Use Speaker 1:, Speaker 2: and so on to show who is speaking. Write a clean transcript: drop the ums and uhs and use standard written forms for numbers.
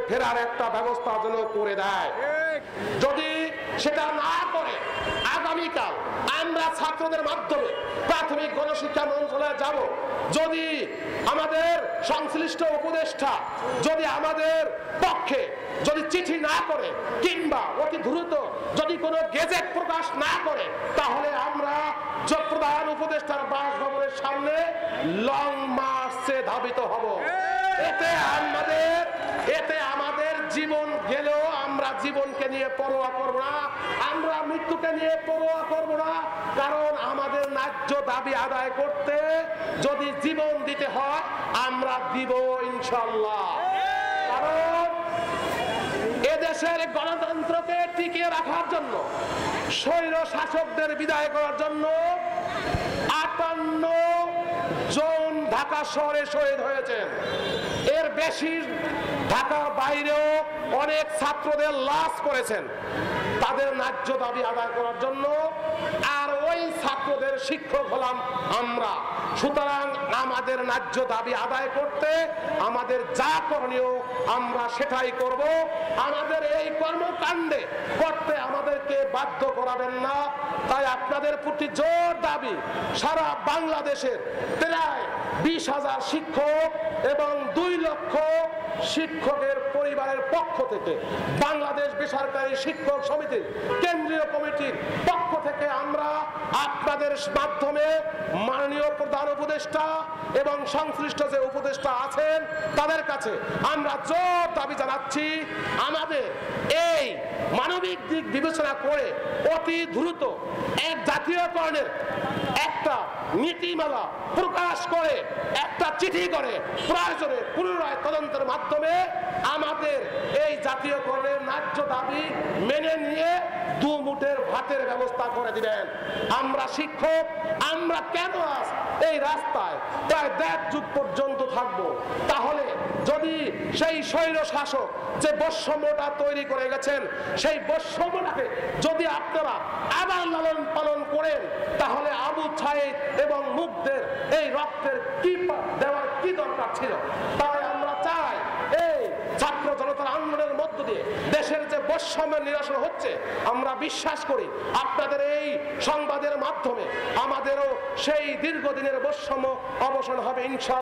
Speaker 1: ফেরার একটা ব্যবস্থা যেন করে দেয়। যদি সেটা না করে আগামীকাল আমরা ছাত্রদের মাধ্যমে প্রাথমিক গণশিক্ষা মন্ত্রণালয়ে যাব। যদি আমাদের সংশ্লিষ্ট উপদেষ্টা যদি আমাদের পক্ষে যদি চিঠি না করে কিংবা অতি দ্রুত যদি কোনো গেজেট প্রকাশ না করে, তাহলে আমরা প্রধান উপদেষ্টার বাসভবনের সামনে লং মার্চে ধাবিত হব। এতে আমাদের জীবন গেলেও আমরা জীবনকে নিয়ে পরোয়া করব না, আমরা মৃত্যুকে নিয়ে পরোয়া করব না। কারণ আমাদের ন্যায্য দাবি আদায় করতে যদি জীবন দিতে হয় আমরা দিব ইনশাআল্লাহ। কারণ এদেশের গণতন্ত্রকে টিকিয়ে রাখার জন্য, স্বৈর শাসকদের বিদায় করার জন্য 58 জন ঢাকা শহরে শহীদ হয়েছেন। এর বেশি ঢাকার বাইরেও অনেক ছাত্রদের লাশ করেছেন তাদের ন্যায্য দাবি আদায় করার জন্য। আর ওই ছাত্রদের শিক্ষক হলাম আমরা। সুতরাং আমাদের ন্যায্য দাবি আদায় করতে আমাদের যা করণীয় আমরা সেটাই করব। আমাদের এই কর্মকাণ্ডে করতে আমাদেরকে বাধ্য করাবেন না। তাই আপনাদের প্রতি জোর দাবি, সারা বাংলাদেশের প্রায় 20,000 শিক্ষক এবং 2 লক্ষ শিক্ষকের পরিবারের পক্ষ থেকে বাংলাদেশ বেসরকারি শিক্ষক সমিতির কেন্দ্রীয় কমিটির পক্ষ থেকে আমরা আপনাদের মাধ্যমে মাননীয় প্রধান উপদেষ্টা এবং সংশ্লিষ্ট যে উপদেষ্টা আছেন তাদের কাছে আমরা জোর দাবি জানাচ্ছি, আমাদের এই মানবিক দিক বিবেচনা করে অতি দ্রুত এক জাতীয়করণের একটা নীতিমালা প্রকাশ করে একটা চিঠি করে প্রয়োজনে পুনরায় তদন্তের মাধ্যমে আমাদের এই জাতীয়করণের ন্যায্য দাবি মেনে নিয়ে 2 মুঠের ভাতের ব্যবস্থা করে দিবেন। আমরা শিক্ষক, আমরা কেন আজ এই রাস্তায় প্রায় 1.5 যুগ পর্যন্ত থাকবো? তাহলে যদি সেই স্বৈর শাসক যে বৈষম্যটা তৈরি করে গেছেন সেই বৈষম্যটাকে যদি আপনারা আবার লালন পালন করেন, তাহলে আবু ছাইদ এবং মুগ্ধের এই রক্তের কি দেওয়ার কি দরকার ছিল? তাই আমরা চাই এই ছাত্র জনতার আন্দোলনের মধ্য দিয়ে দেশের যে বৈষম্যের নিরসন হচ্ছে, আমরা বিশ্বাস করি আপনাদের এই সংবাদের মাধ্যমে আমাদেরও সেই দীর্ঘদিনের বৈষম্য অবসান হবে ইনশাআল্লাহ।